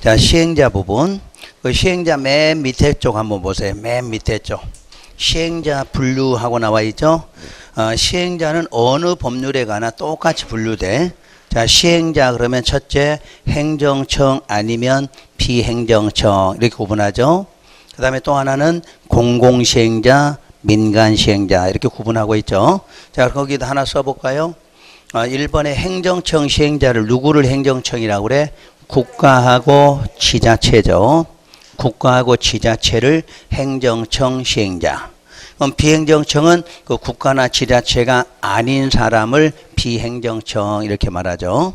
자, 시행자 부분. 그 시행자 맨 밑에 쪽 한번 보세요. 맨 밑에 쪽. 시행자 분류하고 나와 있죠. 시행자는 어느 법률에 관한 똑같이 분류돼. 자, 시행자 그러면 첫째 행정청 아니면 비행정청 이렇게 구분하죠. 그 다음에 또 하나는 공공시행자, 민간시행자 이렇게 구분하고 있죠. 자, 거기다 하나 써볼까요? 1번에 행정청 시행자를 누구를 행정청이라고 그래? 국가하고 지자체죠. 국가하고 지자체를 행정청 시행자. 그럼 비행정청은 그 국가나 지자체가 아닌 사람을 비행정청 이렇게 말하죠.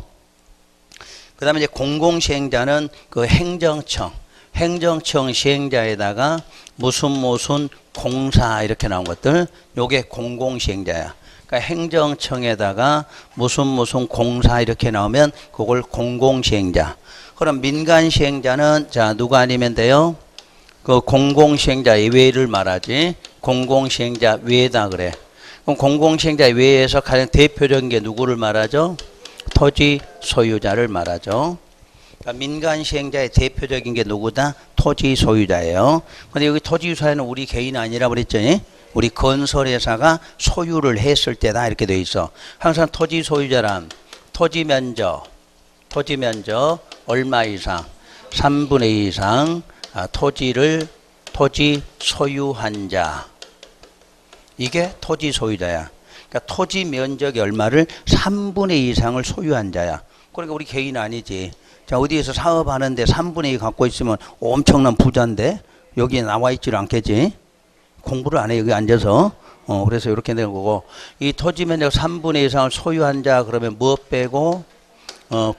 그 다음에 이제 공공시행자는 그 행정청 시행자에다가 무슨 공사 이렇게 나온 것들, 요게 공공시행자야. 그러니까 행정청에다가 무슨 공사 이렇게 나오면 그걸 공공시행자. 그럼 민간시행자는 자 누가 아니면 돼요? 그 공공시행자 외를 말하지. 공공시행자 외다 그래. 그럼 공공시행자 외에서 가장 대표적인 게 누구를 말하죠? 토지 소유자를 말하죠. 그러니까 민간시행자의 대표적인 게 누구다? 토지 소유자예요. 근데 여기 토지 소유자는 우리 개인 아니라 그랬죠? 우리 건설회사가 소유를 했을 때다 이렇게 돼 있어. 항상 토지 소유자란 토지 면적 얼마 이상 3분의 2 이상 토지 소유한 자. 이게 토지 소유자야. 그러니까 토지 면적의 얼마를 3분의 2 이상을 소유한 자야. 그러니까 우리 개인 아니지. 자, 어디에서 사업하는데 3분의 2 갖고 있으면 엄청난 부자인데 여기에 나와 있질 않겠지. 공부를 안 해 여기 앉아서. 그래서 이렇게 되는 거고, 이 토지 면적 3분의 2 이상을 소유한 자 그러면 뭐 빼고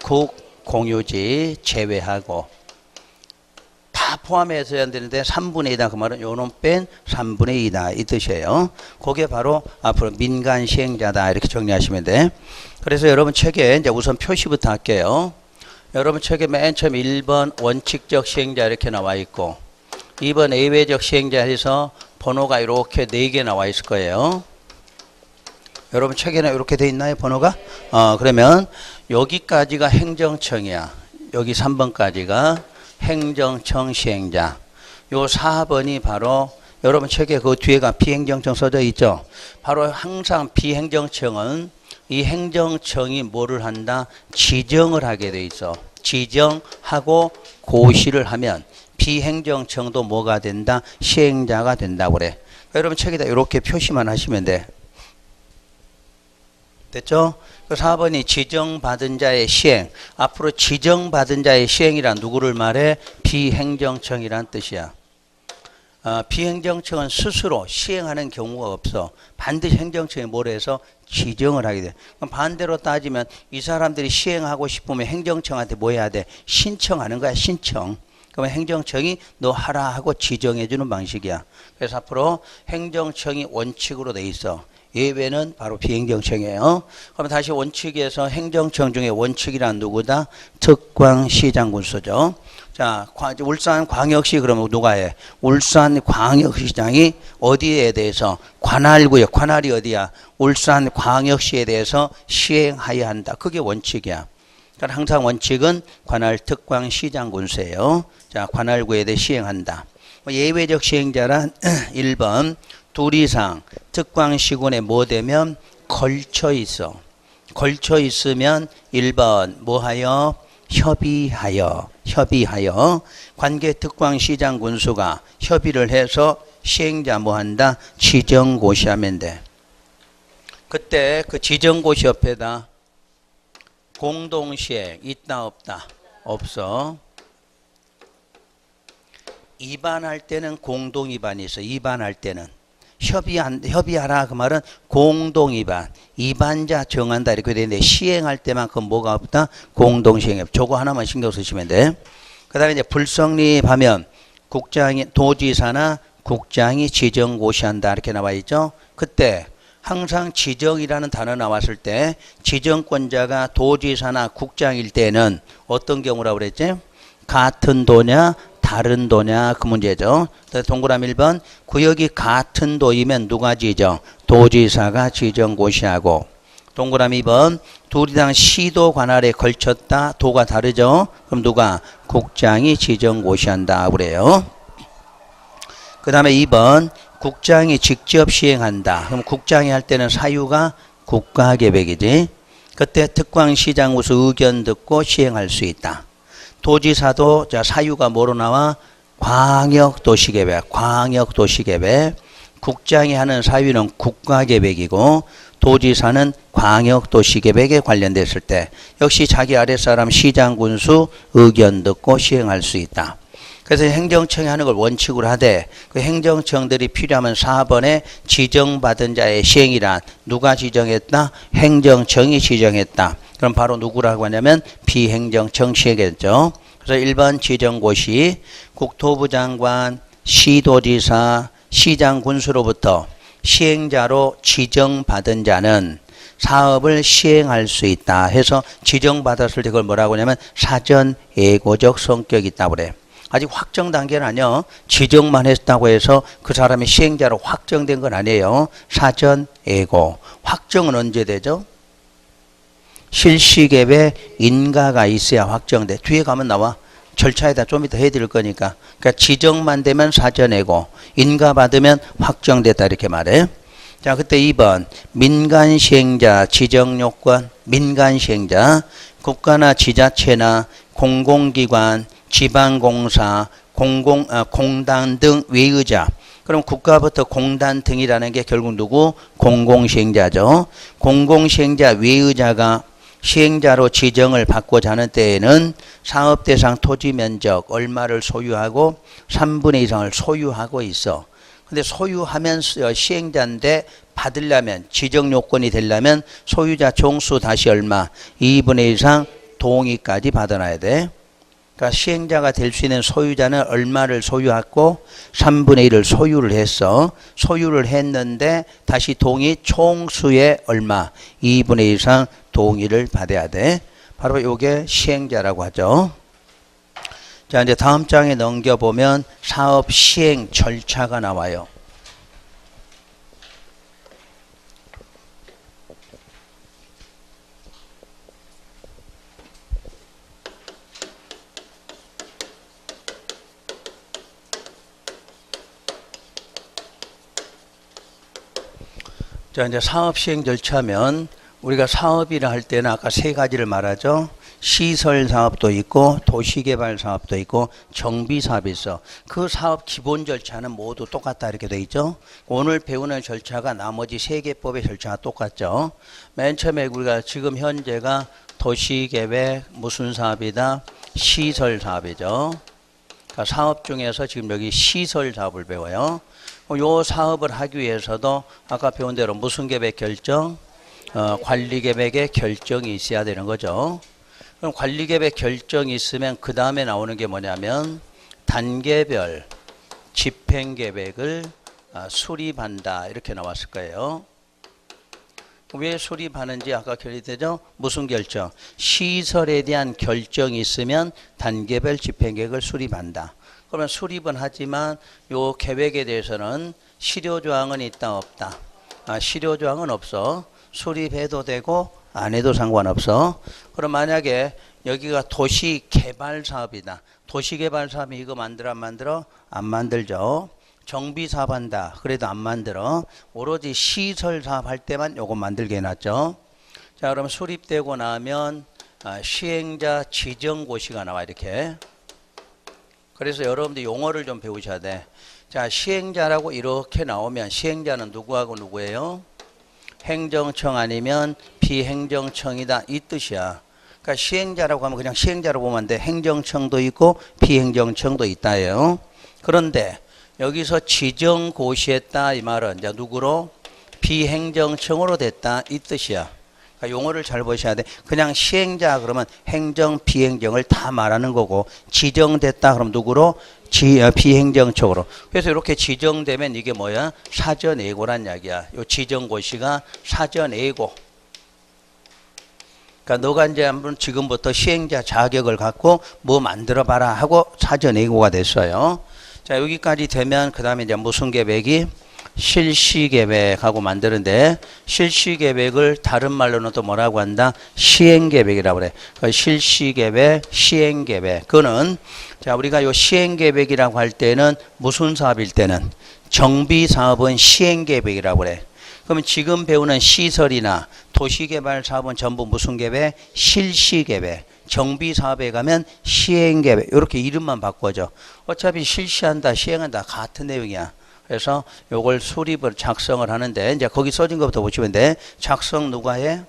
국공유지 제외하고 다 포함해서 해야 되는데 3분의 2다 그 말은 요놈 뺀 3분의 2다 이 뜻이에요. 그게 바로 앞으로 민간 시행자다 이렇게 정리하시면 돼. 그래서 여러분 책에 이제 우선 표시부터 할게요. 여러분 책에 맨 처음 1번 원칙적 시행자 이렇게 나와 있고 2번 예외적 시행자 해서 번호가 이렇게 4개 나와 있을 거예요. 여러분 책에는 이렇게 돼 있나요 번호가? 그러면 여기까지가 행정청이야. 여기 3번까지가 행정청 시행자. 요 4번이 바로 여러분 책에 그 뒤에가 비행정청 써져 있죠. 바로 항상 비행정청은 이 행정청이 뭐를 한다? 지정을 하게 돼 있어. 지정하고 고시를 하면 비행정청도 뭐가 된다? 시행자가 된다고 그래. 여러분 책에다 이렇게 표시만 하시면 돼. 됐죠? 그 4번이 지정받은 자의 시행. 앞으로 지정받은 자의 시행이란 누구를 말해? 비행정청이란 뜻이야. 비행정청은 스스로 시행하는 경우가 없어. 반드시 행정청이 뭘 해서 지정을 하게 돼. 그럼 반대로 따지면 이 사람들이 시행하고 싶으면 행정청한테 뭐 해야 돼? 신청하는 거야, 신청. 그러면 행정청이 너 하라 하고 지정해 주는 방식이야. 그래서 앞으로 행정청이 원칙으로 돼 있어. 예외는 바로 비행정청이에요. 그럼 다시 원칙에서 행정청 중에 원칙이란 누구다? 특광시장군수죠. 자, 울산광역시 그러면 누가 해? 울산광역시장이 어디에 대해서 관할구역, 관할이 어디야? 울산광역시에 대해서 시행하여야 한다. 그게 원칙이야. 그러니까 항상 원칙은 관할 특광시장군수예요. 자, 관할구에 대해 시행한다. 예외적 시행자란 1번 둘 이상 특광시군에 뭐 되면 걸쳐 있어. 걸쳐 있으면 1번 뭐하여? 협의하여 관계 특광시장 군수가 협의를 해서 시행자 뭐한다? 지정고시하면 돼. 그때 그 지정고시 옆에다 공동시행 있다 없다? 없어. 입안할 때는 공동입안이 있어. 입안할 때는 협의하라 그 말은 공동입안, 입안자 정한다 이렇게 되는데 시행할 때만큼 뭐가 없다? 공동시행. 저거 하나만 신경 쓰시면 돼. 그 다음에 이제 불성립하면 도지사나 국장이 지정고시한다 이렇게 나와 있죠. 그때 항상 지정이라는 단어 나왔을 때 지정권자가 도지사나 국장일 때는 어떤 경우라고 그랬지? 같은 도냐 다른 도냐 그 문제죠. 동그라미 1번 구역이 같은 도이면 누가 지정? 도지사가 지정고시하고 동그라미 2번. 둘이당 시도 관할에 걸쳤다. 도가 다르죠. 그럼 누가? 국장이 지정고시한다 그래요. 그 다음에 2번. 국장이 직접 시행한다. 그럼 국장이 할 때는 사유가 국가계획이지. 그때 특광시장으로서 의견 듣고 시행할 수 있다. 도지사도 자 사유가 뭐로 나와? 광역도시계획. 광역도시계획. 국장이 하는 사유는 국가계획이고 도지사는 광역도시계획에 관련됐을 때 역시 자기 아랫사람 시장군수 의견 듣고 시행할 수 있다. 그래서 행정청이 하는 걸 원칙으로 하되 그 행정청들이 필요하면 4번에 지정받은 자의 시행이란 누가 지정했다? 행정청이 지정했다. 그럼 바로 누구라고 하냐면 비행정청 시행했죠. 그래서 1번 지정고시 국토부 장관, 시도지사, 시장군수로부터 시행자로 지정받은 자는 사업을 시행할 수 있다 해서 지정받았을 때 그걸 뭐라고 하냐면 사전 예고적 성격이 있다고 그래. 아직 확정 단계는 아니요. 지정만 했다고 해서 그 사람이 시행자로 확정된 건 아니에요. 사전 예고. 확정은 언제 되죠? 실시계획 인가가 있어야 확정돼. 뒤에 가면 나와. 절차에다 좀 이따 해드릴 거니까. 그러니까 지정만 되면 사전 예고. 인가 받으면 확정됐다 이렇게 말해. 자, 그때 2번 민간 시행자 지정 요건. 민간 시행자 국가나 지자체나 공공기관 지방공사, 공단 등 외의자. 그럼 국가부터 공단 등이라는 게 결국 누구? 공공시행자죠. 공공시행자 외의자가 시행자로 지정을 받고자 하는 때에는 사업대상 토지 면적 얼마를 소유하고 3분의 2 이상을 소유하고 있어. 근데 소유하면 시행자인데 받으려면 지정 요건이 되려면 소유자 종수 다시 얼마? 2분의 1 이상 동의까지 받아놔야 돼. 그러니까 시행자가 될 수 있는 소유자는 얼마를 소유하고 3분의 1을 소유를 했어. 소유를 했는데 다시 동의 총수의 얼마? 2분의 1 이상 동의를 받아야 돼. 바로 이게 시행자라고 하죠. 자, 이제 다음 장에 넘겨보면 사업 시행 절차가 나와요. 자, 이제 사업 시행 절차면 우리가 사업이라 할 때는 아까 세 가지를 말하죠. 시설 사업도 있고 도시개발 사업도 있고 정비 사업이 있어. 그 사업 기본 절차는 모두 똑같다 이렇게 돼 있죠. 오늘 배우는 절차가 나머지 세 개법의 절차가 똑같죠. 맨 처음에 우리가 지금 현재가 도시계획 무슨 사업이다? 시설 사업이죠. 그러니까 사업 중에서 지금 여기 시설 사업을 배워요. 요 사업을 하기 위해서도 아까 배운 대로 무슨 계획 결정? 관리계획의 결정이 있어야 되는 거죠. 그럼 관리계획 결정이 있으면 그 다음에 나오는 게 뭐냐면 단계별 집행계획을 수립한다 이렇게 나왔을 거예요. 왜 수립하는지 아까 결의되죠? 무슨 결정? 시설에 대한 결정이 있으면 단계별 집행계획을 수립한다. 그러면 수립은 하지만 요 계획에 대해서는 실효조항은 있다 없다? 실효조항은 없어. 수립해도 되고 안 해도 상관없어. 그럼 만약에 여기가 도시개발사업이다. 도시개발사업이 이거 만들어 안 만들어? 안 만들죠. 정비사업 한다. 그래도 안 만들어. 오로지 시설사업 할 때만 요거 만들게 해놨죠. 자, 그럼 수립되고 나면 시행자 지정고시가 나와 이렇게. 그래서 여러분들 용어를 좀 배우셔야 돼. 자, 시행자라고 이렇게 나오면 시행자는 누구하고 누구예요? 행정청 아니면 비행정청이다 이 뜻이야. 그러니까 시행자라고 하면 그냥 시행자로 보면 안 돼. 행정청도 있고 비행정청도 있다예요. 그런데 여기서 지정고시했다 이 말은 이제 누구로? 비행정청으로 됐다 이 뜻이야. 그러니까 용어를 잘 보셔야 돼. 그냥 시행자 그러면 행정, 비행정을 다 말하는 거고 지정됐다 그럼 누구로? 비행정청으로. 그래서 이렇게 지정되면 이게 뭐야? 사전예고란 이야기야. 요 지정고시가 사전예고. 그러니까 너가 이제 한번 지금부터 시행자 자격을 갖고 뭐 만들어봐라 하고 사전예고가 됐어요. 자, 여기까지 되면 그 다음에 이제 무슨 계획이? 실시계획하고 만드는데 실시계획을 다른 말로는 또 뭐라고 한다? 시행계획이라고 그래. 실시계획, 시행계획. 그거는 자 우리가 요 시행계획이라고 할 때는 무슨 사업일 때는 정비사업은 시행계획이라고 그래. 그러면 지금 배우는 시설이나 도시개발 사업은 전부 무슨 계획? 실시계획. 정비사업에 가면 시행계획. 이렇게 이름만 바꿔줘. 어차피 실시한다, 시행한다 같은 내용이야. 그래서 요걸 수립을 작성을 하는데 이제 거기 써진 것부터 보시면 돼. 작성 누가 해?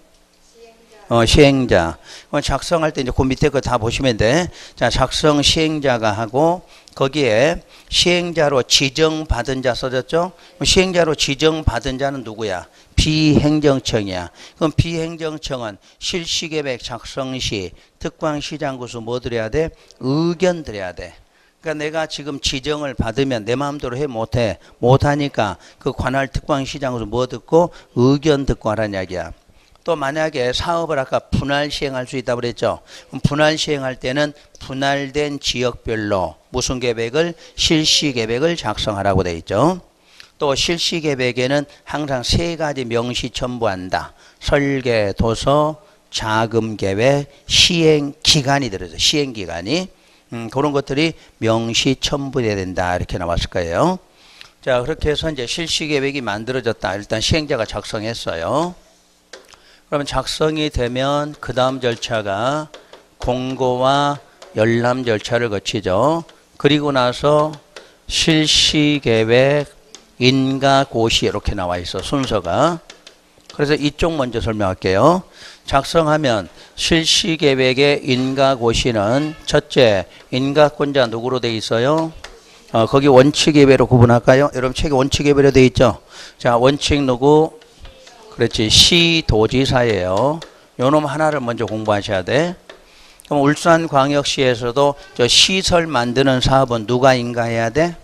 시행자. 작성할 때 이제 그 밑에 거 다 보시면 돼. 자, 작성 시행자가 하고 거기에 시행자로 지정받은 자 써졌죠? 시행자로 지정받은 자는 누구야? 비행정청이야. 그럼 비행정청은 실시계획 작성 시 특광시장구수 뭐 드려야 돼? 의견 드려야 돼. 그러니까 내가 지금 지정을 받으면 내 마음대로 해 못해. 못하니까 그 관할 특광시장으로 뭐 듣고 의견 듣고 하라는 이야기야. 또 만약에 사업을 아까 분할 시행할 수 있다고 그랬죠. 분할 시행할 때는 분할된 지역별로 무슨 계획을? 실시계획을 작성하라고 돼 있죠. 또 실시계획에는 항상 세 가지 명시 첨부한다. 설계, 도서, 자금계획, 시행기간이 들어있어. 시행기간이. 그런 것들이 명시 첨부돼야 된다. 이렇게 나왔을 거예요. 자, 그렇게 해서 이제 실시계획이 만들어졌다. 일단 시행자가 작성했어요. 그러면 작성이 되면 그 다음 절차가 공고와 열람 절차를 거치죠. 그리고 나서 실시계획, 인가고시 이렇게 나와 있어. 순서가. 그래서 이쪽 먼저 설명할게요. 작성하면 실시계획의 인가고시는 첫째, 인가권자 누구로 돼 있어요? 거기 원칙예외로 구분할까요? 여러분 책에 원칙예외로 돼 있죠? 자, 원칙 누구? 그렇지. 시도지사예요. 요 놈 하나를 먼저 공부하셔야 돼. 그럼 울산광역시에서도 저 시설 만드는 사업은 누가 인가해야 돼?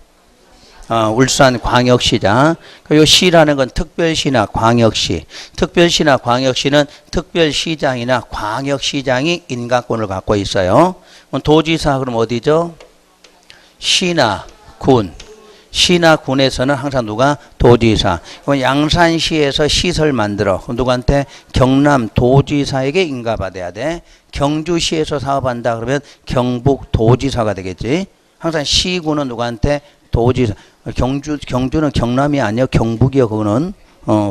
울산광역시장. 요 시라는 건 특별시나 광역시. 특별시나 광역시는 특별시장이나 광역시장이 인가권을 갖고 있어요. 도지사 그럼 어디죠? 시나 군. 시나 군에서는 항상 누가? 도지사. 양산시에서 시설 만들어. 그럼 누구한테? 경남 도지사에게 인가받아야 돼. 경주시에서 사업한다 그러면 경북 도지사가 되겠지. 항상 시군은 누구한테? 도지사. 경주는 경남이 아니야. 경북이요. 그거는.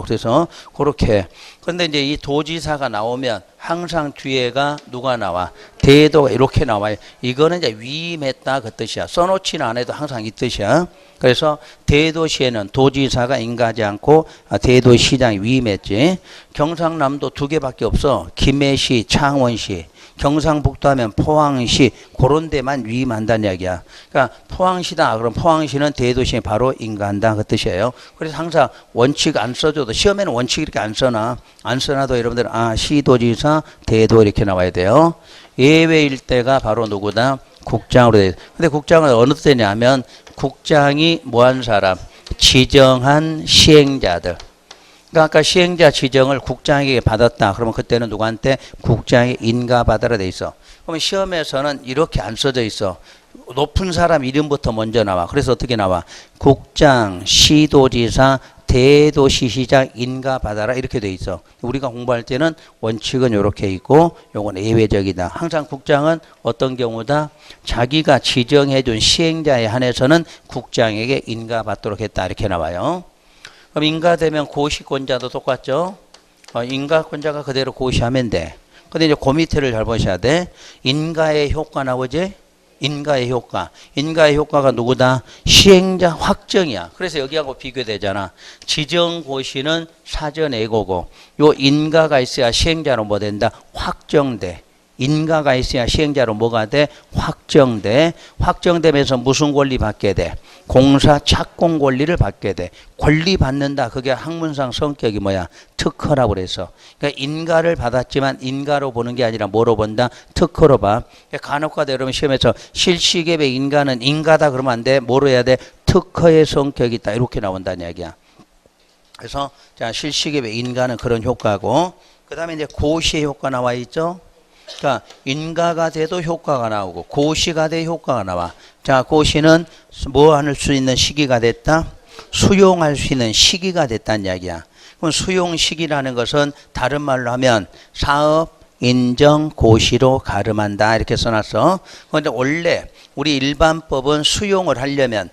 그래서 그렇게. 근데 이제 이 도지사가 나오면 항상 뒤에가 누가 나와? 대도가 이렇게 나와요. 이거는 이제 위임했다 그 뜻이야. 써놓지는 않아도 항상 이 뜻이야. 그래서 대도시에는 도지사가 인가하지 않고 대도시장이 위임했지. 경상남도 두 개밖에 없어. 김해시, 창원시. 경상북도 하면 포항시 그런 데만 위임한다는 이야기야. 그러니까 포항시다. 그럼 포항시는 대도시에 바로 인가한다 그 뜻이에요. 그래서 항상 원칙 안 써줘도 시험에는 원칙 이렇게 안 써놔. 안 써놔도 여러분들 시도지사, 대도 이렇게 나와야 돼요. 예외일 때가 바로 누구다? 국장으로 돼. 근데 국장은 어느 때냐면 국장이 뭐한 사람? 지정한 시행자들. 그러니까 아까 시행자 지정을 국장에게 받았다. 그러면 그때는 누구한테? 국장이 인가받아라 돼 있어. 그러면 시험에서는 이렇게 안 써져 있어. 높은 사람 이름부터 먼저 나와. 그래서 어떻게 나와? 국장, 시도지사, 대도시시장 인가받아라 이렇게 돼 있어. 우리가 공부할 때는 원칙은 이렇게 있고 요건 예외적이다. 항상 국장은 어떤 경우다? 자기가 지정해준 시행자에 한해서는 국장에게 인가받도록 했다 이렇게 나와요. 그럼 인가되면 고시권자도 똑같죠? 인가권자가 그대로 고시하면 돼. 근데 이제 그 밑에를 잘 보셔야 돼. 인가의 효과 나오지? 인가의 효과. 인가의 효과가 누구다? 시행자 확정이야. 그래서 여기하고 비교되잖아. 지정고시는 사전 예고고 요 인가가 있어야 시행자로 뭐 된다? 확정돼. 인가가 있어야 시행자로 뭐가 돼? 확정돼. 확정되면서 무슨 권리 받게 돼? 공사 착공 권리를 받게 돼. 권리 받는다. 그게 학문상 성격이 뭐야? 특허라고 그래서. 그러니까 인가를 받았지만 인가로 보는 게 아니라 뭐로 본다? 특허로 봐. 그러니까 간혹가다 여러분 시험에서 실시계획 인가는 인가다 그러면 안 돼. 뭐로 해야 돼? 특허의 성격이 있다. 이렇게 나온다는 이야기야. 그래서 자 실시계획 인가는 그런 효과고 그 다음에 이제 고시의 효과 나와 있죠. 그러니까 인가가 돼도 효과가 나오고 고시가 돼 효과가 나와. 자 고시는 뭐 할 수 있는 시기가 됐다? 수용할 수 있는 시기가 됐다는 이야기야. 그럼 수용 시기라는 것은 다른 말로 하면 사업 인정 고시로 가름한다 이렇게 써놨어. 그런데 원래 우리 일반법은 수용을 하려면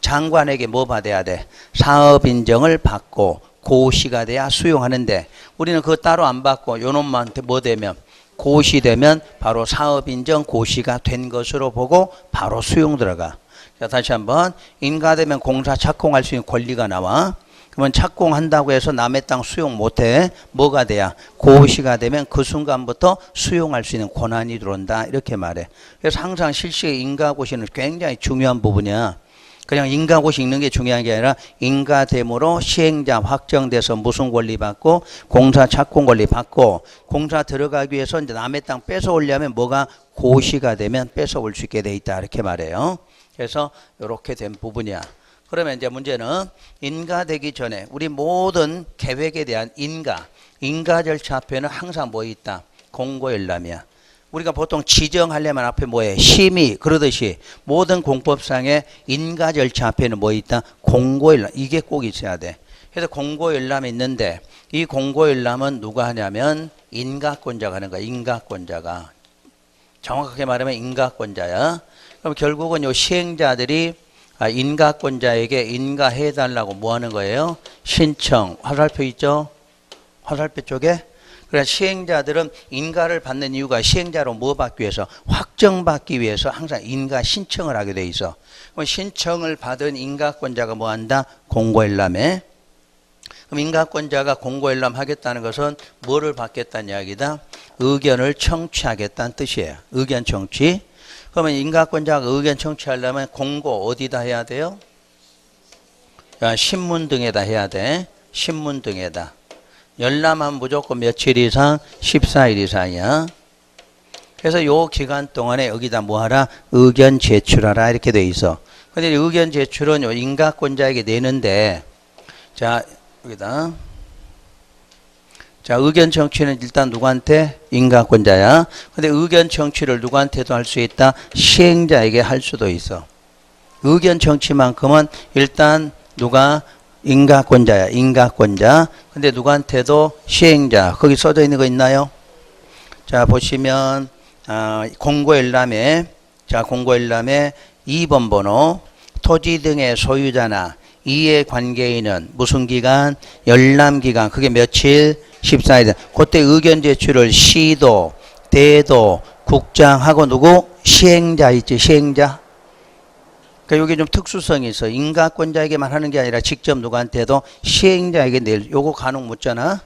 장관에게 뭐 받아야 돼? 사업 인정을 받고 고시가 돼야 수용하는데 우리는 그거 따로 안 받고 요놈한테 뭐 되면 고시되면 바로 사업 인정 고시가 된 것으로 보고 바로 수용 들어가. 자, 다시 한번 인가되면 공사 착공할 수 있는 권리가 나와. 그러면 착공한다고 해서 남의 땅 수용 못해. 뭐가 돼야? 고시가 되면 그 순간부터 수용할 수 있는 권한이 들어온다 이렇게 말해. 그래서 항상 실시의 인가고시는 굉장히 중요한 부분이야. 그냥 인가고시 읽는 게 중요한 게 아니라 인가됨으로 시행자 확정돼서 무슨 권리 받고 공사 착공 권리 받고 공사 들어가기 위해서 이제 남의 땅 뺏어오려면 뭐가 고시가 되면 뺏어올 수 있게 돼 있다 이렇게 말해요. 그래서 이렇게 된 부분이야. 그러면 이제 문제는 인가되기 전에 우리 모든 계획에 대한 인가 절차 앞에는 항상 뭐 있다? 공고열람이야. 우리가 보통 지정하려면 앞에 뭐해? 심의 그러듯이 모든 공법상의 인가 절차 앞에는 뭐 있다? 공고열람. 이게 꼭 있어야 돼. 그래서 공고열람이 있는데 이 공고열람은 누가 하냐면 인가권자가 하는 거야. 인가권자가. 정확하게 말하면 인가권자야. 그럼 결국은 요 시행자들이 인가권자에게 인가해달라고 뭐 하는 거예요? 신청. 화살표 있죠? 화살표 쪽에? 그래서 시행자들은 인가를 받는 이유가 시행자로 뭐 받기 위해서? 확정받기 위해서 항상 인가 신청을 하게 돼 있어. 그럼 신청을 받은 인가권자가 뭐 한다? 공고열람해. 그럼 인가권자가 공고열람 하겠다는 것은 뭐를 받겠다는 이야기다? 의견을 청취하겠다는 뜻이에요. 의견 청취. 그러면 인가권자가 의견 청취하려면 공고 어디다 해야 돼요? 신문 등에다 해야 돼. 신문 등에다. 열람하면 무조건 며칠 이상? 14일 이상이야. 그래서 요 기간 동안에 여기다 뭐 하라? 의견 제출하라 이렇게 돼 있어. 근데 의견 제출은 요 인가권자에게 내는데 자 여기다 자, 의견 청취는 일단 누구한테? 인가권자야. 근데 의견 청취를 누구한테도 할 수 있다? 시행자에게 할 수도 있어. 의견 청취만큼은 일단 누가? 인가권자야. 인가권자. 근데 누구한테도 시행자. 거기 써져 있는 거 있나요? 자, 보시면 공고열람에 자, 공고열람에 2번 번호 토지 등의 소유자나 이해관계인은 무슨 기간? 열람기간. 그게 며칠? 14일. 그때 의견 제출을 시도, 대도, 국장하고 누구? 시행자 있지, 시행자. 그러니까 여기 좀 특수성이 있어. 인가권자에게만 하는 게 아니라 직접 누구한테도 시행자에게 낼, 요거 간혹 묻잖아.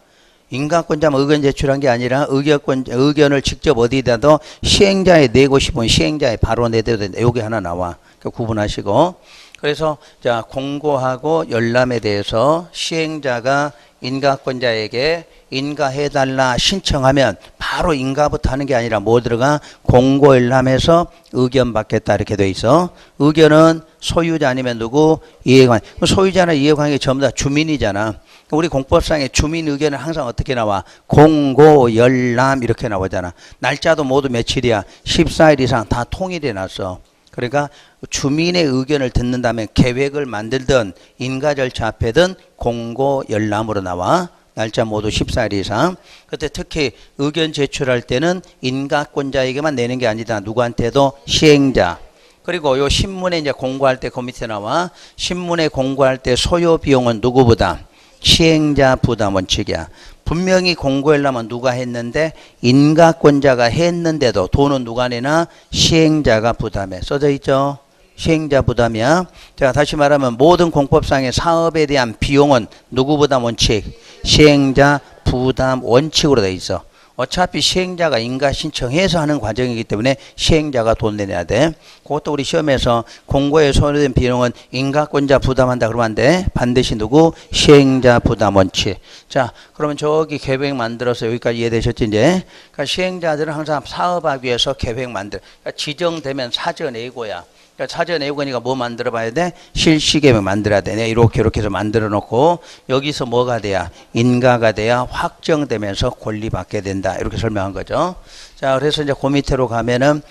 인가권자만 의견 제출한 게 아니라 의견을 직접 어디다도 시행자에 내고 싶으면 시행자에 바로 내도 된다. 요게 하나 나와. 그러니까 구분하시고. 그래서 자, 공고하고 열람에 대해서 시행자가 인가권자에게 인가해달라 신청하면 바로 인가부터 하는 게 아니라 뭐 들어가? 공고열람해서 의견 받겠다 이렇게 돼 있어. 의견은 소유자 아니면 누구? 이해관. 소유자나 이해관계 전부 다 주민이잖아. 우리 공법상의 주민 의견은 항상 어떻게 나와? 공고열람 이렇게 나오잖아. 날짜도 모두 며칠이야? 14일 이상 다 통일해 놨어. 그러니까 주민의 의견을 듣는다면 계획을 만들든 인가 절차 앞에든 공고 열람으로 나와. 날짜 모두 14일 이상. 그때 특히 의견 제출할 때는 인가권자에게만 내는 게 아니다. 누구한테도 시행자. 그리고 요 신문에 이제 공고할 때 그 밑에 나와. 신문에 공고할 때 소요 비용은 누구 부담? 시행자 부담 원칙이야. 분명히 공고열람은 누가 했는데 인가권자가 했는데도 돈은 누가 내나? 시행자가 부담해. 써져 있죠? 시행자 부담이야. 제가 다시 말하면 모든 공법상의 사업에 대한 비용은 누구 부담 원칙? 시행자 부담 원칙으로 돼 있어. 어차피 시행자가 인가 신청해서 하는 과정이기 때문에 시행자가 돈 내야 돼. 그것도 우리 시험에서 공고에 소요된 비용은 인가권자 부담한다 그러면 안 돼. 반드시 누구? 시행자 부담 원칙. 자, 그러면 저기 계획 만들어서 여기까지 이해되셨지 이제? 그러니까 시행자들은 항상 사업하기 위해서 계획 만들. 그러니까 지정되면 사전 예고야. 그러니까 사전 예고니까 뭐 만들어 봐야 돼? 실시계획 만들어야 돼. 이렇게 해서 만들어 놓고 여기서 뭐가 돼야? 인가가 돼야 확정되면서 권리 받게 된다. 이렇게 설명한 거죠. 자, 그래서 이제 그 밑으로 가면은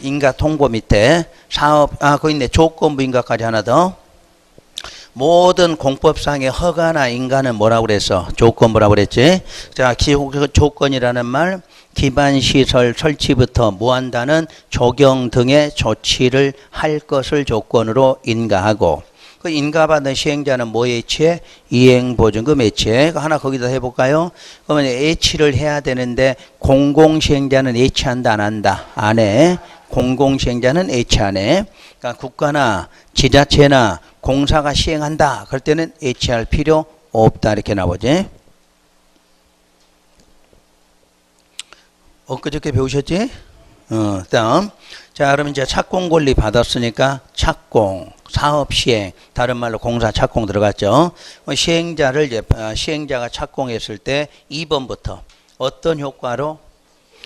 인가 통보 밑에 사업 거기 있네. 조건부 인가까지 하나 더. 모든 공법상의 허가나 인가는 뭐라고 그랬어? 조건 뭐라고 그랬지? 자, 조건이라는 말, 기반시설 설치부터 무한다는 조경 등의 조치를 할 것을 조건으로 인가하고, 그 인가받은 시행자는 뭐에 해치해? 이행보증금 해치해. 하나 거기다 해볼까요? 그러면 해치를 해야 되는데 공공시행자는 해치한다 안 한다? 안 해. 공공시행자는 해치 안 해. 그러니까 국가나 지자체나 공사가 시행한다. 그럴 때는 해치할 필요 없다. 이렇게 나오지. 엊그저께 배우셨지? 다음. 자, 그러면 이제 착공 권리 받았으니까 착공, 사업 시행, 다른 말로 공사 착공 들어갔죠. 시행자를 이제 시행자가 착공했을 때 2번부터 어떤 효과로?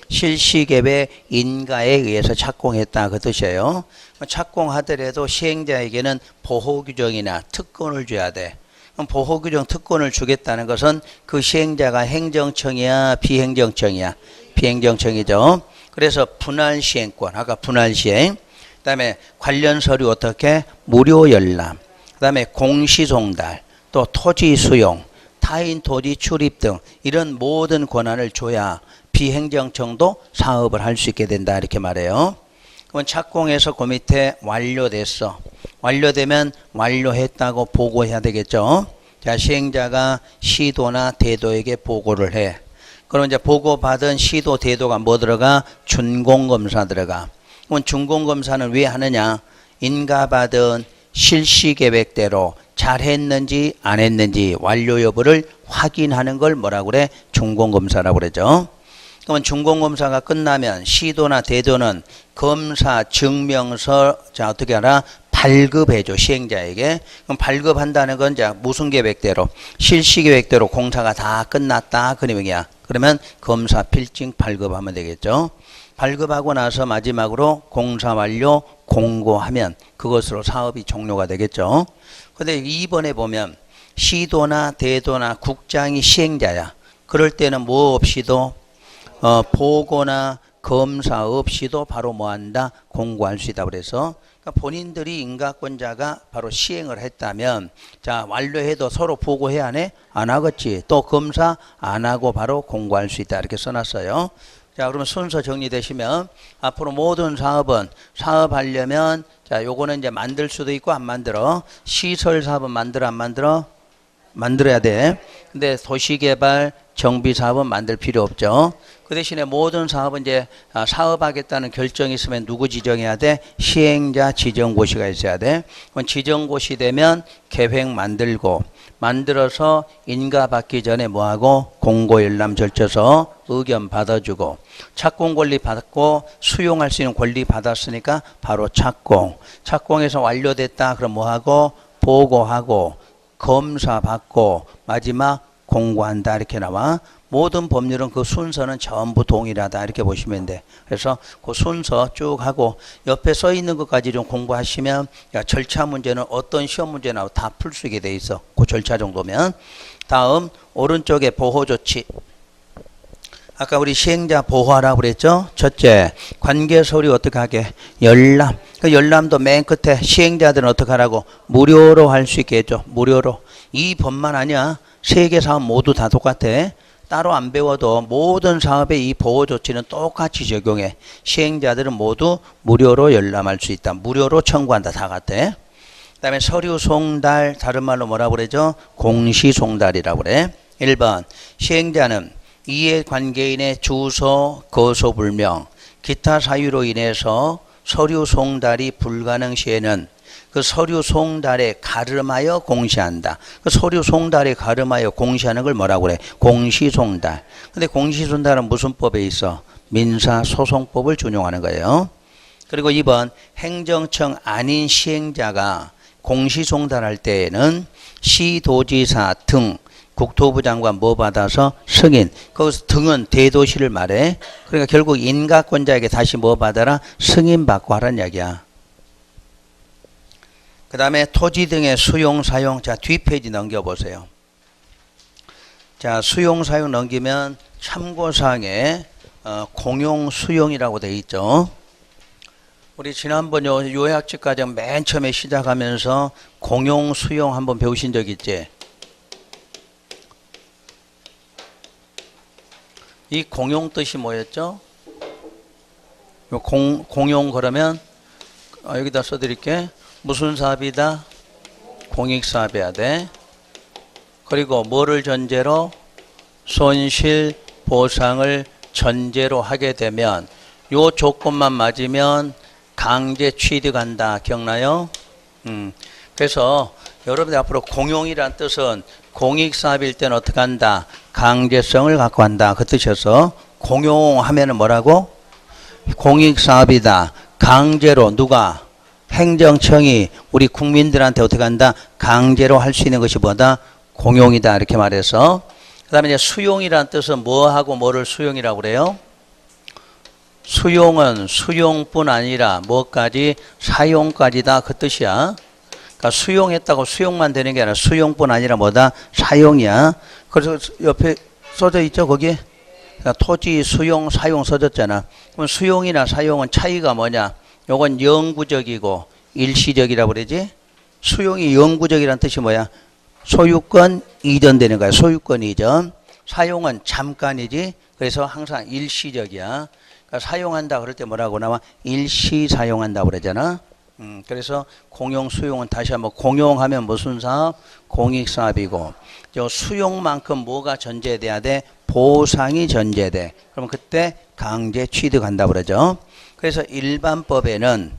실시계획 인가에 의해서 착공했다 그 뜻이에요. 착공하더라도 시행자에게는 보호규정이나 특권을 줘야 돼. 그럼 보호규정 특권을 주겠다는 것은 그 시행자가 행정청이야 비행정청이야? 비행정청이죠. 그래서 분할시행권, 아까 분할시행, 그 다음에 관련 서류 어떻게? 무료 열람, 그 다음에 공시송달, 또 토지 수용, 타인 토지 출입 등 이런 모든 권한을 줘야 비행정청도 사업을 할 수 있게 된다 이렇게 말해요. 그럼 착공해서 그 밑에 완료됐어. 완료되면 완료했다고 보고해야 되겠죠. 자, 시행자가 시도나 대도에게 보고를 해. 그럼 이제 보고받은 시도 대도가 뭐 들어가? 준공검사 들어가. 그럼 준공검사는 왜 하느냐? 인가받은 실시계획대로 잘 했는지 안 했는지 완료 여부를 확인하는 걸 뭐라고 그래? 준공검사라고 그러죠. 그러면 준공검사가 끝나면 시도나 대도는 검사 증명서 자 어떻게 하라? 발급해줘 시행자에게. 그럼 발급한다는 건 자 무슨 계획대로? 실시계획대로 공사가 다 끝났다 그 의미야. 그러면 검사 필증 발급하면 되겠죠. 발급하고 나서 마지막으로 공사 완료 공고하면 그것으로 사업이 종료가 되겠죠. 근데 2번에 보면 시도나 대도나 국장이 시행자야. 그럴 때는 뭐 없이도 보고나 검사 없이도 바로 뭐한다? 공고할 수 있다. 그래서 그러니까 본인들이 인가권자가 바로 시행을 했다면 자 완료해도 서로 보고해야 하네? 안 하겠지. 또 검사 안 하고 바로 공고할 수 있다. 이렇게 써놨어요. 자 그러면 순서 정리되시면 앞으로 모든 사업은 사업하려면 자 요거는 이제 만들 수도 있고 안 만들어. 시설 사업은 만들어 안 만들어? 만들어야 돼. 근데 도시개발 정비 사업은 만들 필요 없죠. 그 대신에 모든 사업은 이제 사업하겠다는 결정이 있으면 누구 지정해야 돼? 시행자 지정고시가 있어야 돼. 그럼 지정고시 되면 계획 만들고 만들어서 인가 받기 전에 뭐하고 공고열람 절쳐서 의견 받아주고 착공 권리 받고 수용할 수 있는 권리 받았으니까 바로 착공. 착공해서 완료됐다. 그럼 뭐하고 보고하고 검사 받고 마지막 공고한다 이렇게 나와. 모든 법률은 그 순서는 전부 동일하다 이렇게 보시면 돼. 그래서 그 순서 쭉 하고 옆에 써 있는 것까지 좀 공부하시면 야, 절차 문제는 어떤 시험 문제나 다 풀 수 있게 돼 있어. 그 절차 정도면. 다음 오른쪽에 보호 조치. 아까 우리 시행자 보호하라고 그랬죠. 첫째 관계 서류 어떻게 하게? 열람. 그 열람도 맨 끝에 시행자들은 어떻게 하라고? 무료로 할 수 있게 해줘. 무료로. 이 법만 아니야. 세계 사업 모두 다 똑같아. 따로 안 배워도 모든 사업에 이 보호 조치는 똑같이 적용해. 시행자들은 모두 무료로 열람할 수 있다. 무료로 청구한다. 다 같아. 그 다음에 서류 송달, 다른 말로 뭐라고 그러죠? 공시 송달이라고 그래. 1번 시행자는 이해관계인의 주소, 거소 불명, 기타 사유로 인해서 서류 송달이 불가능 시에는 그 서류 송달에 가름하여 공시한다. 그 서류 송달에 가름하여 공시하는 걸 뭐라고 그래? 공시송달. 근데 공시송달은 무슨 법에 있어? 민사소송법을 준용하는 거예요. 그리고 2번 행정청 아닌 시행자가 공시송달할 때에는 시도지사 등 국토부 장관 뭐 받아서 승인. 거기서 등은 대도시를 말해. 그러니까 결국 인가권자에게 다시 뭐 받아라? 승인 받고 하라는 이야기야. 그 다음에 토지 등의 수용 사용. 자 뒷페이지 넘겨보세요. 자 수용 사용 넘기면 참고사항에 공용 수용이라고 되어 있죠. 우리 지난번 요약집 과정 맨 처음에 시작하면서 공용 수용 한번 배우신 적 있지? 이 공용 뜻이 뭐였죠? 공용 그러면 여기다 써드릴게. 무슨 사업이다? 공익사업해야 돼. 그리고 뭐를 전제로? 손실 보상을 전제로 하게 되면 요 조건만 맞으면 강제 취득한다. 기억나요? 그래서 여러분들 앞으로 공용이란 뜻은 공익사업일 때는 어떻게 한다? 강제성을 갖고 한다. 그 뜻이어서 공용하면은 뭐라고? 공익사업이다. 강제로 누가? 행정청이 우리 국민들한테 어떻게 한다? 강제로 할 수 있는 것이 뭐다? 공용이다. 이렇게 말해서 그 다음에 이제 수용이란 뜻은 뭐하고 뭐를 수용이라고 그래요? 수용은 수용뿐 아니라 뭐까지? 사용까지다. 그 뜻이야. 그러니까 수용했다고 수용만 되는 게 아니라 수용뿐 아니라 뭐다? 사용이야. 그래서 옆에 써져 있죠, 거기? 그러니까 토지, 수용, 사용 써졌잖아. 그럼 수용이나 사용은 차이가 뭐냐? 요건 영구적이고 일시적이라고 그러지? 수용이 영구적이라는 뜻이 뭐야? 소유권 이전되는 거야. 소유권 이전. 사용은 잠깐이지. 그래서 항상 일시적이야. 그러니까 사용한다 그럴 때 뭐라고 나와? 일시 사용한다고 그러잖아. 그래서 공용 수용은 다시 한번 공용하면 무슨 사업? 공익사업이고 요 수용만큼 뭐가 전제돼야 돼? 보상이 전제돼. 그러면 그때 강제 취득한다고 그러죠. 그래서 일반법에는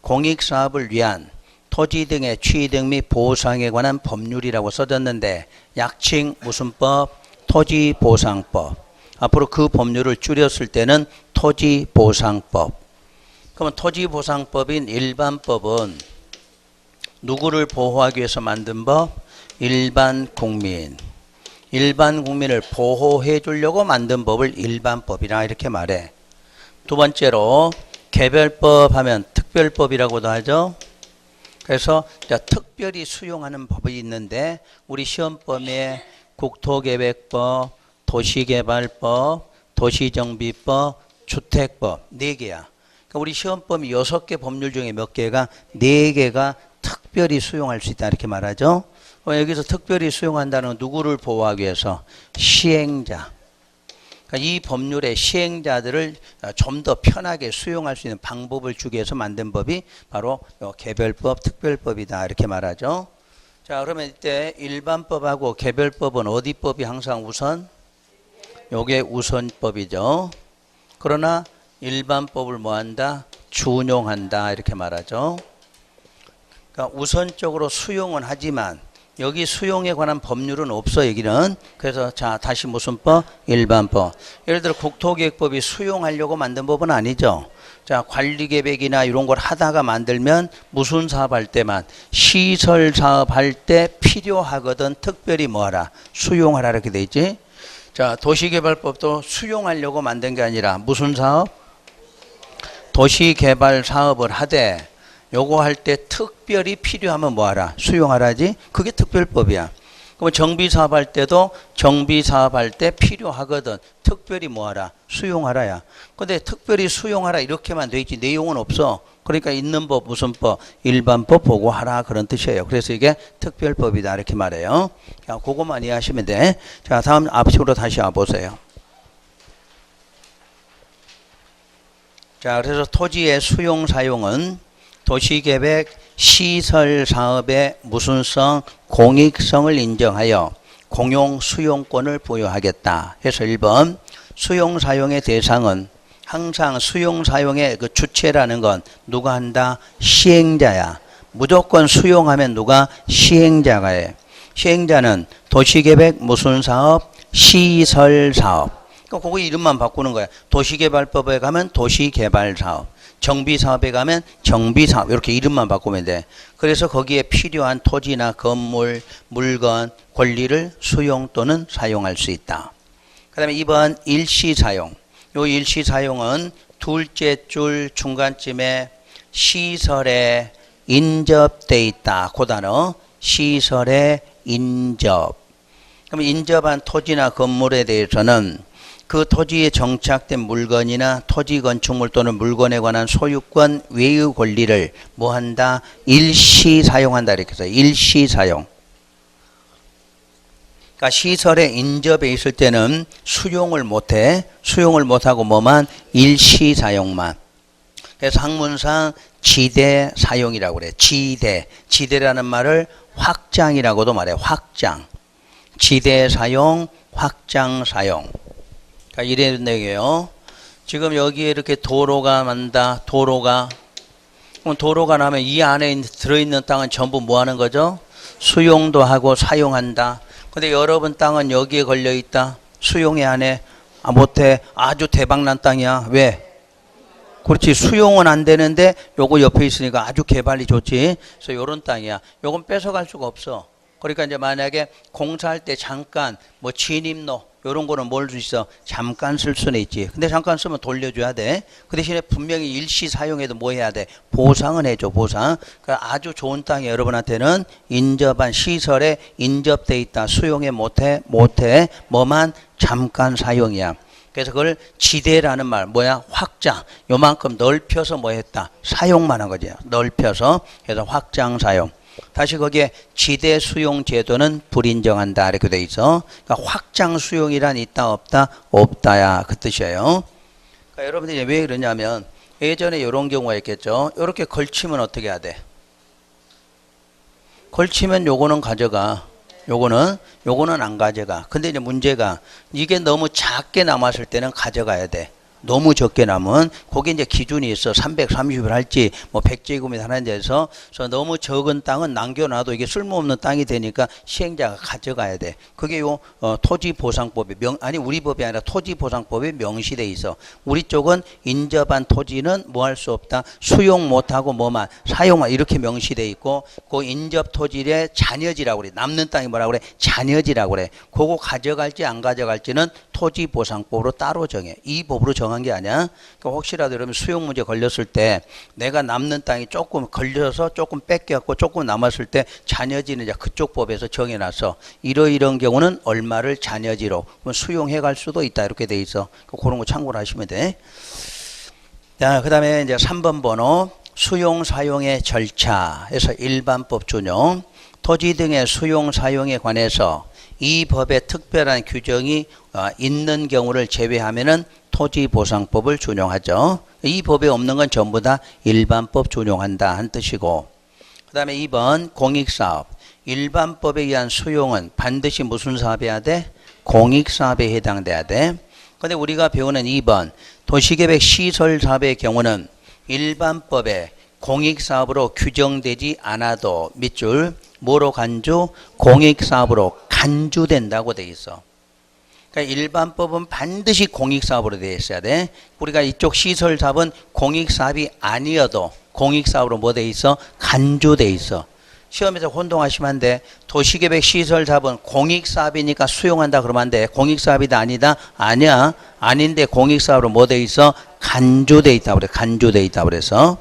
공익사업을 위한 토지 등의 취득 및 보상에 관한 법률이라고 써졌는데 약칭 무슨 법? 토지보상법. 앞으로 그 법률을 줄였을 때는 토지보상법. 그러면 토지보상법인 일반법은 누구를 보호하기 위해서 만든 법? 일반 국민. 일반 국민을 보호해 주려고 만든 법을 일반법이라 이렇게 말해. 두 번째로 개별법 하면 특별법이라고도 하죠. 그래서 특별히 수용하는 법이 있는데 우리 시험범위에 국토계획법, 도시개발법, 도시정비법, 주택법 4개야. 그러니까 우리 시험범위 6개 법률 중에 몇 개가? 4개가 특별히 수용할 수 있다 이렇게 말하죠. 여기서 특별히 수용한다는 건 누구를 보호하기 위해서? 시행자. 그러니까 이 법률의 시행자들을 좀 더 편하게 수용할 수 있는 방법을 주기 위해서 만든 법이 바로 개별법, 특별법이다 이렇게 말하죠. 자, 그러면 이때 일반법하고 개별법은 어디 법이 항상 우선? 요게 우선법이죠. 그러나 일반법을 뭐한다? 준용한다 이렇게 말하죠. 그러니까 우선적으로 수용은 하지만 여기 수용에 관한 법률은 없어 여기는. 그래서 자 다시 무슨 법? 일반법. 예를 들어 국토계획법이 수용하려고 만든 법은 아니죠. 자 관리계획이나 이런 걸 하다가 만들면 무슨 사업할 때만 시설 사업할 때 필요하거든 특별히 뭐하라? 수용하라 이렇게 돼 있지. 자 도시개발법도 수용하려고 만든 게 아니라 무슨 사업? 도시개발 사업을 하되 요거 할 때 특별히 필요하면 뭐하라? 수용하라지? 그게 특별법이야. 그럼 정비사업 할 때도 정비사업 할 때 필요하거든. 특별히 뭐하라? 수용하라야. 근데 특별히 수용하라 이렇게만 돼 있지 내용은 없어. 그러니까 있는 법 무슨 법? 일반법 보고하라 그런 뜻이에요. 그래서 이게 특별법이다 이렇게 말해요. 자, 그것만 이해하시면 돼. 자, 다음 앞으로 다시 와보세요. 자, 그래서 토지의 수용 사용은 도시계획 시설사업의 무슨성, 공익성을 인정하여 공용 수용권을 부여하겠다. 해서 1번 수용사용의 대상은 항상 수용사용의 그 주체라는 건 누가 한다? 시행자야. 무조건 수용하면 누가? 시행자가 해. 시행자는 도시계획 무슨 사업? 시설사업. 그러니까 그거 이름만 바꾸는 거야. 도시개발법에 가면 도시개발사업. 정비사업에 가면 정비사업 이렇게 이름만 바꾸면 돼. 그래서 거기에 필요한 토지나 건물, 물건, 권리를 수용 또는 사용할 수 있다. 그 다음에 2번 일시사용. 요 일시사용은 둘째 줄 중간쯤에 시설에 인접돼 있다. 그 단어 시설에 인접. 그럼 인접한 토지나 건물에 대해서는 그 토지에 정착된 물건이나 토지 건축물 또는 물건에 관한 소유권 외의 권리를 뭐한다? 일시 사용한다 이렇게 해서 일시 사용. 그러니까 시설에 인접해 있을 때는 수용을 못해. 수용을 못하고 뭐만? 일시 사용만. 그래서 학문상 지대 사용이라고 그래. 지대. 지대라는 말을 확장이라고도 말해. 확장. 지대 사용, 확장 사용. 그러니까 이런 얘기예요. 지금 여기에 이렇게 도로가 난다. 도로가. 그럼 도로가 나면 이 안에 들어있는 땅은 전부 뭐 하는 거죠? 수용도 하고 사용한다. 근데 여러분 땅은 여기에 걸려 있다. 수용이 안에 못해. 아주 대박난 땅이야. 왜? 그렇지. 수용은 안 되는데 요거 옆에 있으니까 아주 개발이 좋지. 그래서 요런 땅이야. 요건 뺏어갈 수가 없어. 그러니까 이제 만약에 공사할 때 잠깐 뭐 진입로 요런 거는 뭘 수 있어? 잠깐 쓸 수는 있지. 근데 잠깐 쓰면 돌려줘야 돼. 그 대신에 분명히 일시 사용해도 뭐 해야 돼? 보상은 해줘. 보상. 그러니까 아주 좋은 땅이 여러분한테는 인접한 시설에 인접돼 있다. 수용해 못해. 뭐만? 잠깐 사용이야. 그래서 그걸 지대라는 말 뭐야? 확장. 요만큼 넓혀서 뭐 했다? 사용만 한 거지. 넓혀서. 그래서 확장 사용. 다시 거기에 지대 수용 제도는 불인정한다 이렇게 돼 있어. 그러니까 확장 수용이란 있다 없다? 없다야 그 뜻이에요. 그러니까 여러분들이 왜 그러냐면 예전에 이런 경우가 있겠죠. 이렇게 걸치면 어떻게 해야 돼? 걸치면 요거는 가져가. 요거는 안 가져가. 근데 이제 문제가 이게 너무 작게 남았을 때는 가져가야 돼. 너무 적게 남은 거기 이제 기준이 있어. 330을 할지 뭐 100제곱미터 하는 데서 그래서 너무 적은 땅은 남겨놔도 이게 쓸모없는 땅이 되니까 시행자가 가져가야 돼. 그게 요 토지보상법에 우리 법이 아니라 토지보상법에 명시돼 있어. 우리 쪽은 인접한 토지는 뭐 할 수 없다. 수용 못하고 뭐만 사용만 이렇게 명시돼 있고 그 인접 토지의 잔여지라고 그래. 남는 땅이 뭐라고 그래? 잔여지라고 그래. 그거 가져갈지 안 가져갈지는 토지보상법으로 따로 정해. 이 법으로 정한 게 아니야. 그러니까 혹시라도 여러분 수용 문제 걸렸을 때 내가 남는 땅이 조금 걸려서 조금 뺏겼고 조금 남았을 때 잔여지는 이제 그쪽 법에서 정해놨어. 이런 경우는 얼마를 잔여지로 수용해 갈 수도 있다 이렇게 돼 있어. 그런 거 참고를 하시면 돼. 자, 그다음에 이제 3번 번호 수용 사용의 절차에서 일반법 준용 토지 등의 수용 사용에 관해서 이 법에 특별한 규정이 있는 경우를 제외하면은 토지보상법을 준용하죠. 이 법에 없는 건 전부 다 일반법 준용한다 한 뜻이고, 그 다음에 2번 공익사업. 일반법에 의한 수용은 반드시 무슨 사업해야 돼? 공익사업에 해당돼야 돼. 근데 우리가 배우는 2번 도시계획 시설사업의 경우는 일반법에 공익사업으로 규정되지 않아도 밑줄 뭐로 간주? 공익사업으로 간주된다고 돼 있어. 그러니까 일반법은 반드시 공익사업으로 되어 있어야 돼. 우리가 이쪽 시설사업은 공익사업이 아니어도 공익사업으로 뭐 돼 있어? 간주돼 있어. 시험에서 혼동하시면 안 돼. 도시계획 시설사업은 공익사업이니까 수용한다 그러면 안 돼. 공익사업이다 아니다? 아니야. 아닌데 공익사업으로 뭐 돼 있어? 간주돼 있다 그래. 간주돼 있다 그래서.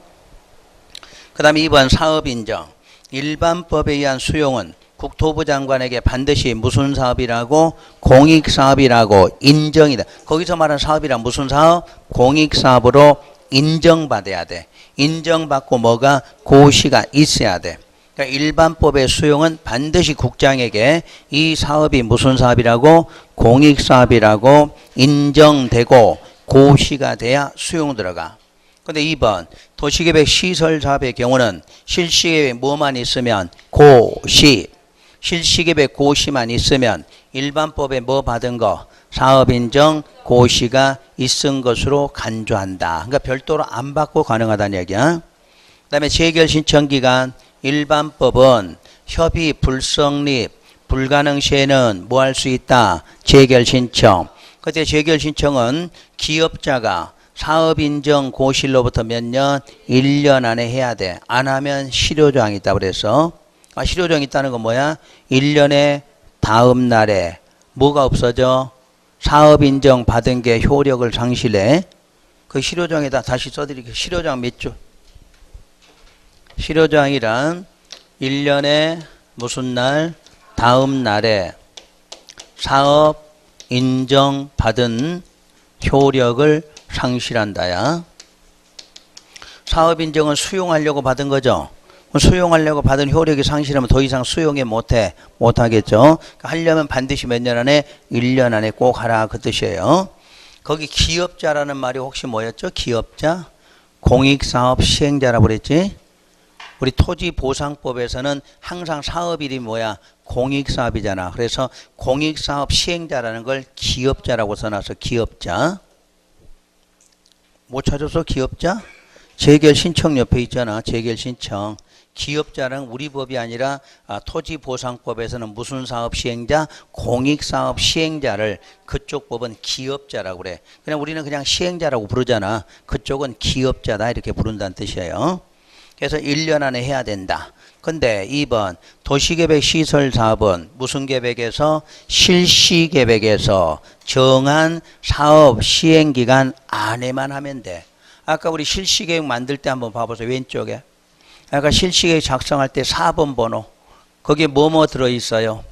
그 다음에 2번 사업인정. 일반법에 의한 수용은 국토부 장관에게 반드시 무슨 사업이라고? 공익사업이라고 인정이다. 거기서 말하는 사업이란 무슨 사업? 공익사업으로 인정받아야 돼. 인정받고 뭐가? 고시가 있어야 돼. 그러니까 일반법의 수용은 반드시 국장에게 이 사업이 무슨 사업이라고? 공익사업이라고 인정되고 고시가 돼야 수용 들어가. 근데 2번 도시계획 시설사업의 경우는 실시계획 뭐만 있으면? 고시. 실시계획 고시만 있으면 일반법에 뭐 받은 거? 사업인정 고시가 있은 것으로 간주한다. 그러니까 별도로 안 받고 가능하다는 얘기야. 그 다음에 재결신청기간. 일반법은 협의 불성립 불가능 시에는 뭐 할 수 있다? 재결신청. 그때 재결신청은 기업자가 사업인정 고시로부터 몇 년? 1년 안에 해야 돼. 안 하면 실효조항이 있다 그래서. 실효조항이 있다는 건 뭐야? 1년의 다음 날에 뭐가 없어져? 사업인정 받은 게 효력을 상실해. 그 실효조항에다 다시 써드릴게요. 실효조항 몇 줄? 실효조항이란 1년의 무슨 날? 다음 날에 사업 인정 받은 효력을 상실한다야. 사업인정은 수용하려고 받은 거죠. 수용하려고 받은 효력이 상실하면 더 이상 수용해 못하겠죠. 그러니까 하려면 반드시 몇 년 안에 1년 안에 꼭 하라 그 뜻이에요. 거기 기업자라는 말이 혹시 뭐였죠? 기업자? 공익사업 시행자라고 그랬지? 우리 토지보상법에서는 항상 사업 이름이 뭐야? 공익사업이잖아. 그래서 공익사업 시행자라는 걸 기업자라고 써놔서 기업자. 못 찾아서 기업자? 재결신청 옆에 있잖아. 재결신청. 기업자는 우리 법이 아니라 토지보상법에서는 무슨 사업 시행자? 공익사업 시행자를 그쪽 법은 기업자라고 그래. 그냥 우리는 그냥 시행자라고 부르잖아. 그쪽은 기업자다 이렇게 부른다는 뜻이에요. 그래서 1년 안에 해야 된다. 근데 2번 도시계획 시설사업은 무슨 계획에서? 실시계획에서 정한 사업 시행기간 안에만 하면 돼. 아까 우리 실시계획 만들 때 한번 봐보세요. 왼쪽에. 아까 실시계획 작성할 때 4번 번호. 거기에 뭐뭐 들어있어요?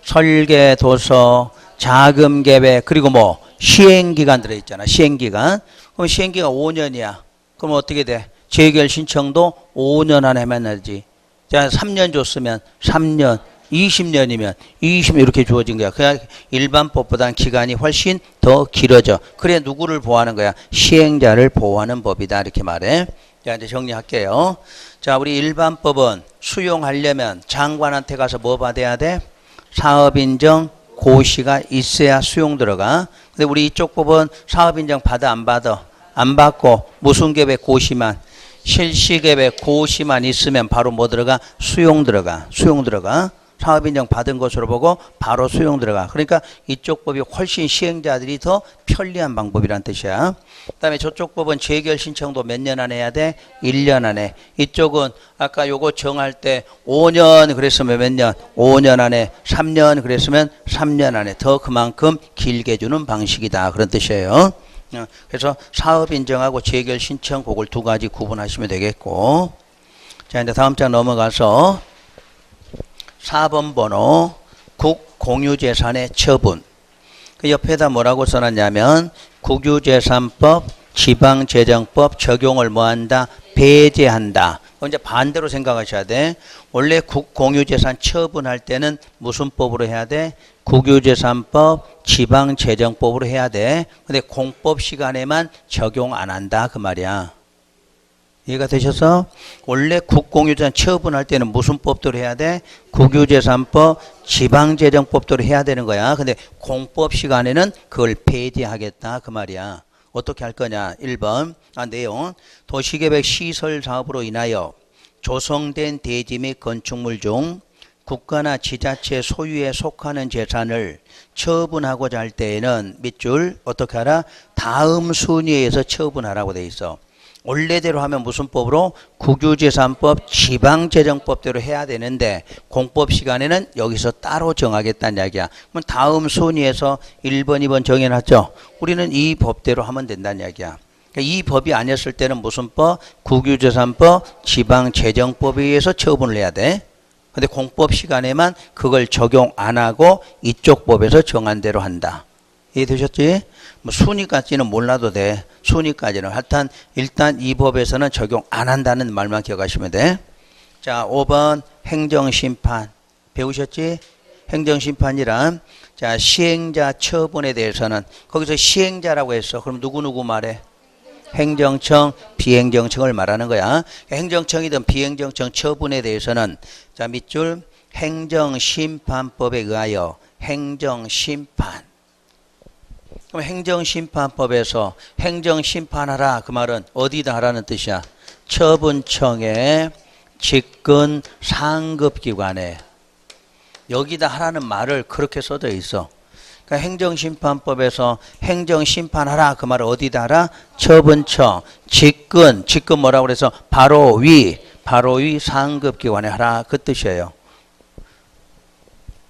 설계, 도서, 자금계획, 그리고 뭐 시행기간 들어있잖아. 시행기간. 그럼 시행기간 5년이야. 그럼 어떻게 돼? 재결 신청도 5년 안에 하면 되지. 자, 3년 줬으면 3년, 20년이면 20년 이렇게 주어진 거야. 그냥 일반법보다는 기간이 훨씬 더 길어져. 그래 누구를 보호하는 거야? 시행자를 보호하는 법이다 이렇게 말해. 자, 이제 정리할게요. 자, 우리 일반법은 수용하려면 장관한테 가서 뭐 받아야 돼? 사업인정 고시가 있어야 수용 들어가. 근데 우리 이쪽 법은 사업인정 받아 안 받아? 안 받고 무슨 계획 고시만? 실시계획 고시만 있으면 바로 뭐 들어가? 수용 들어가. 수용 들어가. 사업인정 받은 것으로 보고 바로 수용 들어가. 그러니까 이쪽 법이 훨씬 시행자들이 더 편리한 방법이란 뜻이야. 그 다음에 저쪽 법은 재결 신청도 몇 년 안에 해야 돼? 1년 안에. 이쪽은 아까 요거 정할 때 5년 그랬으면 몇 년? 5년 안에. 3년 그랬으면 3년 안에. 더 그만큼 길게 주는 방식이다. 그런 뜻이에요. 그래서 사업 인정하고 재결 신청 그걸 두 가지 구분하시면 되겠고. 자, 이제 다음 장 넘어가서 4번 번호 국공유재산의 처분. 그 옆에다 뭐라고 써놨냐면 국유재산법, 지방재정법 적용을 뭐한다? 배제한다. 이제 반대로 생각하셔야 돼. 원래 국공유재산 처분할 때는 무슨 법으로 해야 돼? 국유재산법, 지방재정법으로 해야 돼. 근데 공법 시간에만 적용 안 한다 그 말이야. 이해가 되셔서? 원래 국공유재산 처분할 때는 무슨 법대로 해야 돼? 국유재산법, 지방재정법대로 해야 되는 거야. 근데 공법 시간에는 그걸 폐지하겠다 그 말이야. 어떻게 할 거냐? 1번 내용. 도시계획 시설사업으로 인하여 조성된 대지 및 건축물 중 국가나 지자체 소유에 속하는 재산을 처분하고자 할 때에는 밑줄 어떻게 하라? 다음 순위에서 처분하라고 돼 있어. 원래대로 하면 무슨 법으로? 국유재산법, 지방재정법대로 해야 되는데 공법 시간에는 여기서 따로 정하겠다는 이야기야. 그럼 다음 순위에서 1번, 2번 정해놨죠. 우리는 이 법대로 하면 된다는 이야기야. 그러니까 이 법이 아니었을 때는 무슨 법? 국유재산법, 지방재정법에 의해서 처분을 해야 돼. 근데 공법 시간에만 그걸 적용 안 하고 이쪽 법에서 정한 대로 한다. 이해되셨지? 뭐 순위까지는 몰라도 돼. 순위까지는. 하여튼 일단 이 법에서는 적용 안 한다는 말만 기억하시면 돼. 자, 5번 행정심판. 배우셨지? 행정심판이란 자, 시행자 처분에 대해서는 거기서 시행자라고 했어. 그럼 누구누구 말해? 행정청, 비행정청을 말하는 거야. 행정청이든 비행정청 처분에 대해서는 자, 밑줄 행정심판법에 의하여 행정심판. 그럼 행정심판법에서 행정심판하라 그 말은 어디다 하라는 뜻이야? 처분청에 직근 상급기관에 여기다 하라는 말을 그렇게 써져 있어. 그러니까 행정심판법에서 행정심판하라 그 말을 어디다 하라? 처분청, 직근 뭐라고 그래서 바로 위 상급기관에 하라 그 뜻이에요.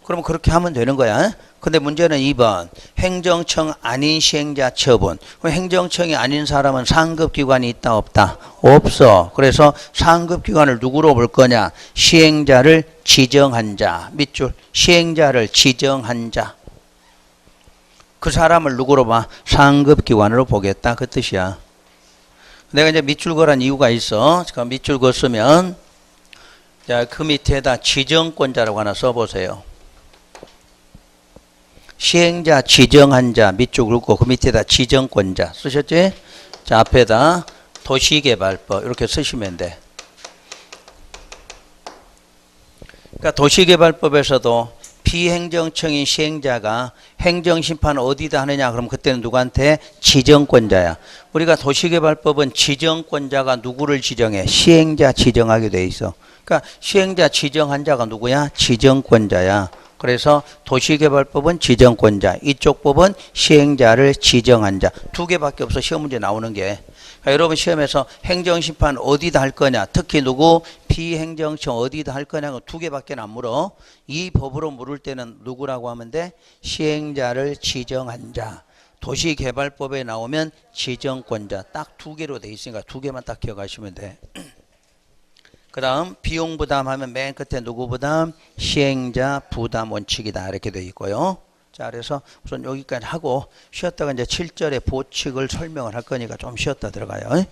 그럼 그렇게 하면 되는 거야. 근데 문제는 2번 행정청 아닌 시행자 처분. 그럼 행정청이 아닌 사람은 상급기관이 있다 없다? 없어. 그래서 상급기관을 누구로 볼 거냐? 시행자를 지정한 자. 밑줄 시행자를 지정한 자. 그 사람을 누구로 봐? 상급기관으로 보겠다. 그 뜻이야. 내가 이제 밑줄 그란 이유가 있어. 그 밑줄 그었으면 자, 그 밑에다 지정권자라고 하나 써보세요. 시행자, 지정한 자 밑줄 긋고 그 밑에다 지정권자 쓰셨지? 자, 앞에다 도시개발법 이렇게 쓰시면 돼. 그러니까 도시개발법에서도 비행정청인 시행자가 행정심판 어디다 하느냐 그럼 그때는 누구한테? 지정권자야. 우리가 도시개발법은 지정권자가 누구를 지정해? 시행자 지정하게 돼 있어. 그러니까 시행자 지정한 자가 누구야? 지정권자야. 그래서 도시개발법은 지정권자, 이쪽 법은 시행자를 지정한 자. 두 개밖에 없어 시험 문제 나오는 게. 그러니까 여러분 시험에서 행정심판 어디다 할 거냐, 특히 누구 비행정청 어디다 할 거냐고 두 개밖에 안 물어. 이 법으로 물을 때는 누구라고 하면 돼? 시행자를 지정한 자. 도시개발법에 나오면 지정권자. 딱 두 개로 돼 있으니까 두 개만 딱 기억하시면 돼. 그 다음 비용 부담하면 맨 끝에 누구 부담? 시행자 부담 원칙이다 이렇게 되어 있고요. 자, 그래서 우선 여기까지 하고 쉬었다가 이제 7절의 보칙을 설명을 할 거니까 좀 쉬었다 들어가요.